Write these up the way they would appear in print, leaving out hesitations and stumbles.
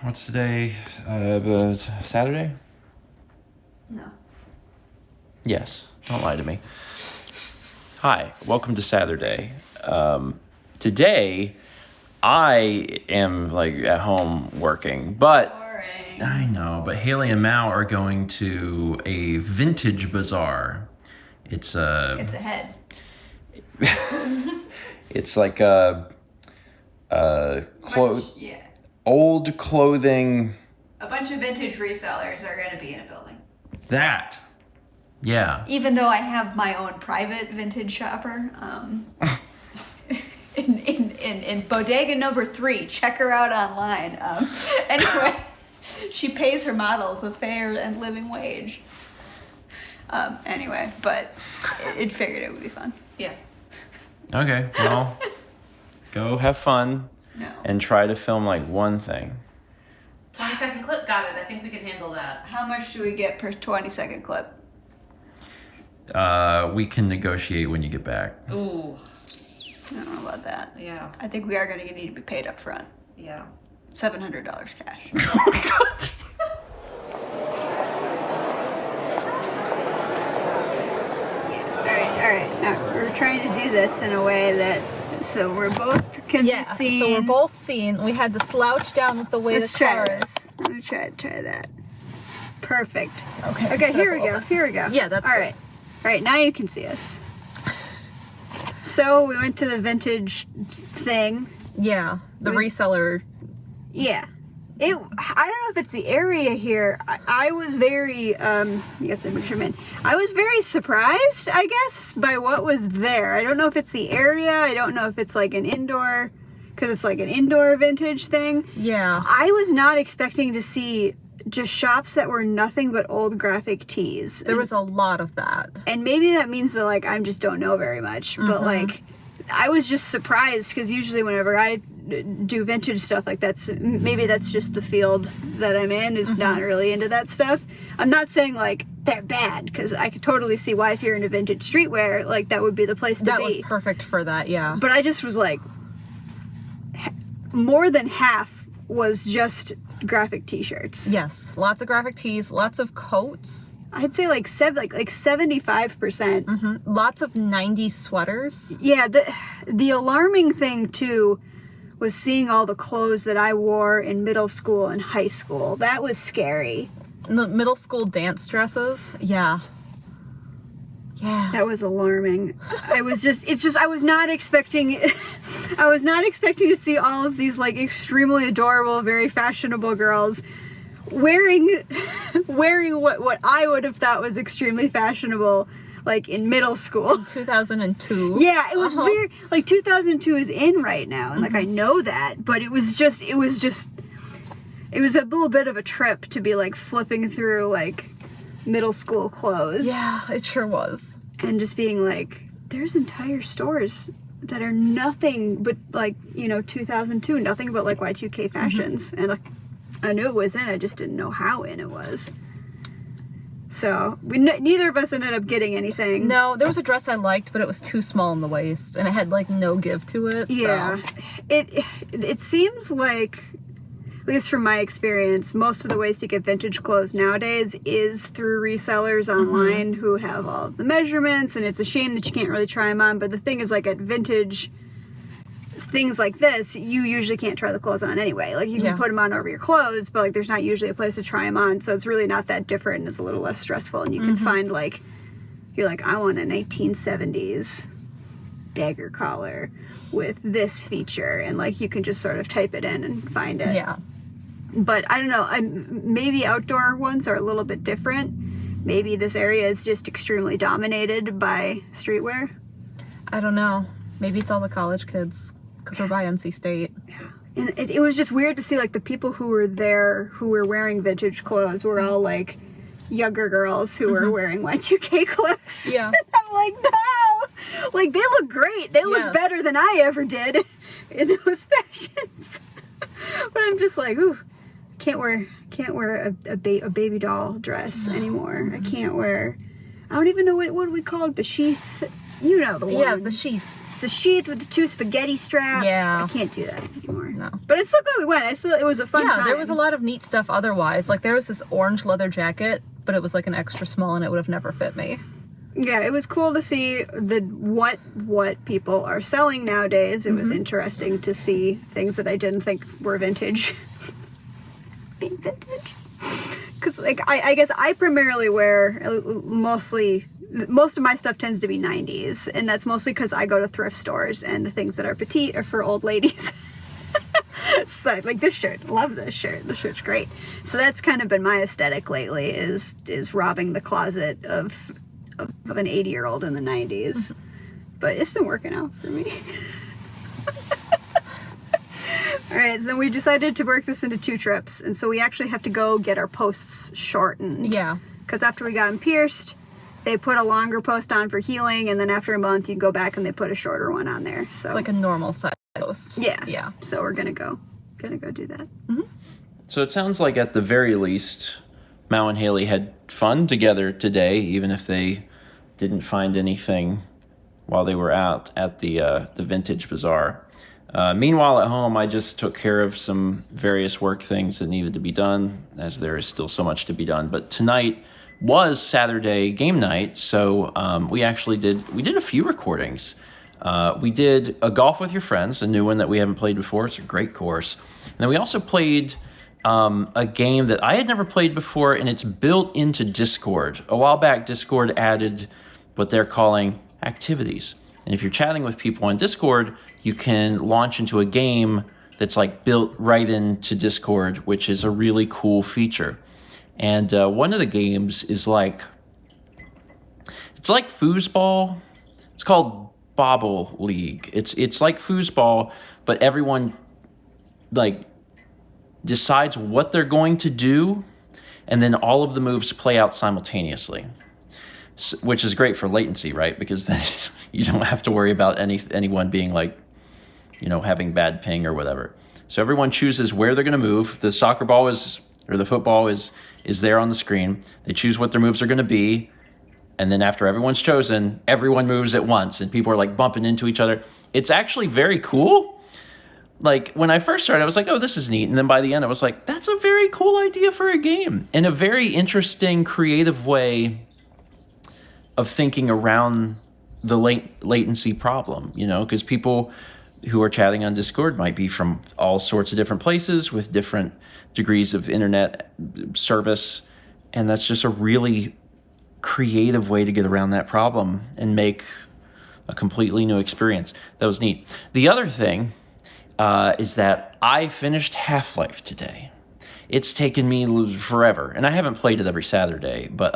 What's today? Saturday? No. Yes. Don't lie to me. Hi. Welcome to Saturday. Today, I am at home working, but Boring. I know. But Hayley and Mao are going to a vintage bazaar. It's a head. It's like a Yeah. old clothing. A bunch of vintage resellers are going to be in a building. That. Yeah. Even though I have my own private vintage shopper, in bodega number 3, check her out online. Anyway, she pays her models a fair and living wage. Anyway, but it figured it would be fun. Yeah. Okay. Well, go have fun. No. And try to film one thing. 20-second clip, got it. I think we can handle that. How much do we get per 20-second clip? We can negotiate when you get back. Ooh. I don't know about that. Yeah. I think we are going to need to be paid up front. Yeah. $700 cash. All right. Now we're trying to do this in a way that so we're both can be seen. So we're both seen. We had to slouch down with the way Let's the try car this. is. Let me try that. Perfect. Okay. Okay, set here up we a go. little Here we go. Yeah, that's all good. right. All right, now you can see us. So we went to the vintage thing. bit. Yeah, the reseller. Yeah. I don't know if it's the area here. I was very, I guess I'm in. I was very surprised, I guess, by what was there. I don't know if it's the area. I don't know if it's like an indoor, because it's like an indoor vintage thing. Yeah. I was not expecting to see just shops that were nothing but old graphic tees. There was a lot of that. And maybe that means that I just don't know very much, but I was just surprised because usually whenever I do vintage stuff maybe that's just the field that I'm in is not really into that stuff. I'm not saying they're bad because I could totally see why if you're into vintage streetwear that would be the place to That be. was perfect for that, yeah. But I just was more than half was just graphic t-shirts. Yes, lots of graphic tees, lots of coats. I'd say 75%. Lots of 90s sweaters. Yeah, the alarming thing too was seeing all the clothes that I wore in middle school and high school. That was scary. The middle school dance dresses. Yeah. Yeah. That was alarming. I was not expecting to see all of these extremely adorable, very fashionable girls wearing what I would have thought was extremely fashionable in middle school. 2002. Yeah, it was weird. 2002 is in right now, and I know that, but it was a little bit of a trip to be flipping through middle school clothes. Yeah, it sure was. And just being there's entire stores that are nothing but 2002, nothing but Y2K fashions, and I knew it was in, I just didn't know how in it was. So neither of us ended up getting anything. No, there was a dress I liked, but it was too small in the waist, and it had no give to it. Yeah, so. it seems like, at least from my experience, most of the ways to get vintage clothes nowadays is through resellers online who have all of the measurements, and it's a shame that you can't really try them on. But the thing is, at vintage things like this, you usually can't try the clothes on anyway. You can put them on over your clothes, but there's not usually a place to try them on, so it's really not that different, and it's a little less stressful. And you can find you're I want a 1970s dagger collar with this feature, and you can just sort of type it in and find it. Yeah. But I don't know, maybe outdoor ones are a little bit different. Maybe this area is just extremely dominated by streetwear. I don't know. Maybe it's all the college kids, because we're by NC State. And it was just weird to see the people who were there who were wearing vintage clothes were all younger girls who were wearing Y2K clothes. Yeah. And I'm no! They look great. They look better than I ever did in those fashions. But I'm just ooh, can't wear a baby doll dress anymore. I can't wear, I don't even know what we call it, the sheath. You know the one. Yeah, the sheath. the sheath with the 2 spaghetti straps. Yeah. I can't do that anymore. No. But it's still glad we went. It was a fun time. Yeah, there was a lot of neat stuff otherwise. Like, there was this orange leather jacket, but it was like an extra small and it would have never fit me. Yeah, it was cool to see what people are selling nowadays. It was interesting to see things that I didn't think were vintage. Being vintage. Because, like, I guess I primarily wear most of my stuff tends to be 90s, and that's mostly because I go to thrift stores, and the things that are petite are for old ladies. So, like this shirt, love this shirt. The shirt's great. So that's kind of been my aesthetic lately, is robbing the closet of an 80-year-old in the 90s. But it's been working out for me. All right, so we decided to work this into 2 trips, and so we actually have to go get our posts shortened. Yeah. Because after we got them pierced, they put a longer post on for healing, and then after a month, you go back and they put a shorter one on there. So Like a normal size post. yeah, Yeah. So we're gonna go do that. So it sounds like at the very least, Mal and Hayley had fun together today, even if they didn't find anything while they were out at the vintage bazaar. Meanwhile, at home, I just took care of some various work things that needed to be done, as there is still so much to be done. But tonight was Saturday game night, so we did a few recordings. We did a Golf with Your Friends, a new one that we haven't played before. It's a great course. And then we also played a game that I had never played before, and it's built into Discord. A while back, Discord added what they're calling activities. And if you're chatting with people on Discord, you can launch into a game that's like built right into Discord, which is a really cool feature. And one of the games is it's like foosball. It's called Bobble League. It's like foosball, but everyone like decides what they're going to do, and then all of the moves play out simultaneously. Which is great for latency, right? Because then you don't have to worry about anyone being like, having bad ping or whatever. So everyone chooses where they're going to move. The soccer ball or the football is there on the screen. They choose what their moves are going to be. And then after everyone's chosen, everyone moves at once and people are like bumping into each other. It's actually very cool. Like when I first started, I was like, oh, this is neat. And then by the end, I was like, that's a very cool idea for a game, and a very interesting, creative way of thinking around the latency problem, because people who are chatting on Discord might be from all sorts of different places with different degrees of internet service. And that's just a really creative way to get around that problem and make a completely new experience. That was neat. The other thing is that I finished Half-Life today. It's taken me forever, and I haven't played it every Saturday, but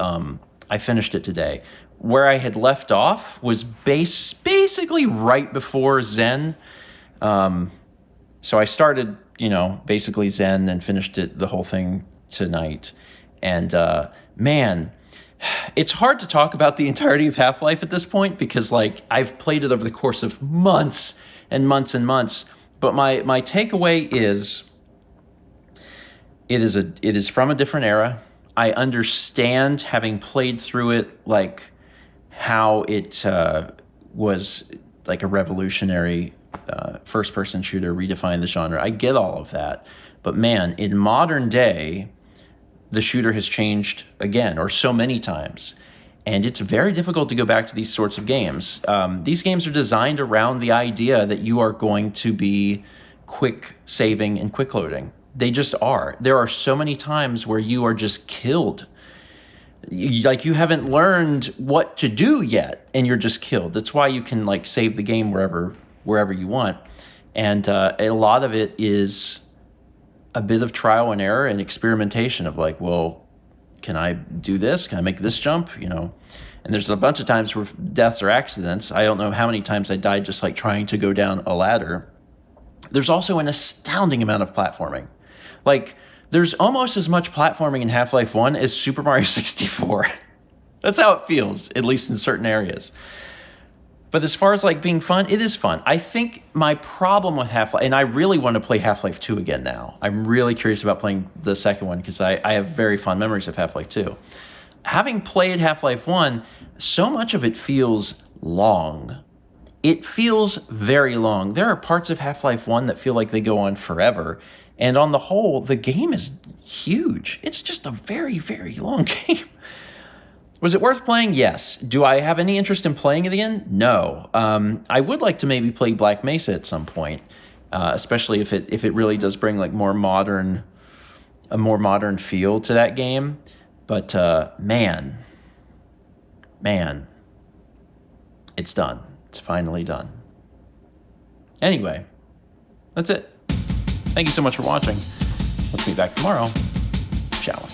I finished it today. Where I had left off was basically right before Zen. So I started, basically Zen and finished the whole thing tonight. And man, it's hard to talk about the entirety of Half-Life at this point because, like, I've played it over the course of months and months and months. But my takeaway is it is from a different era. I understand, having played through it, like how it was like a revolutionary first-person shooter, redefined the genre. I get all of that. But man, in modern day, the shooter has changed again, or so many times. And it's very difficult to go back to these sorts of games. These games are designed around the idea that you are going to be quick saving and quick loading. They just are. There are so many times where you are just killed. You haven't learned what to do yet, and you're just killed. That's why you can like save the game wherever you want. And a lot of it is a bit of trial and error and experimentation of like, well, can I do this? Can I make this jump? And there's a bunch of times where deaths or accidents. I don't know how many times I died just like trying to go down a ladder. There's also an astounding amount of platforming. Like, there's almost as much platforming in Half-Life 1 as Super Mario 64. That's how it feels, at least in certain areas. But as far as like being fun, it is fun. I think my problem with Half-Life, and I really want to play Half-Life 2 again now. I'm really curious about playing the second one because I have very fond memories of Half-Life 2. Having played Half-Life 1, so much of it feels long. it feels very long. There are parts of Half-Life 1 that feel like they go on forever. And on the whole, the game is huge. It's just a very, very long game. Was it worth playing? Yes. Do I have any interest in playing it again? No. I would like to maybe play Black Mesa at some point, especially if it really does bring like a more modern feel to that game. But man, it's done. It's finally done. Anyway, that's it. Thank you so much for watching. Let's meet back tomorrow. Ciao.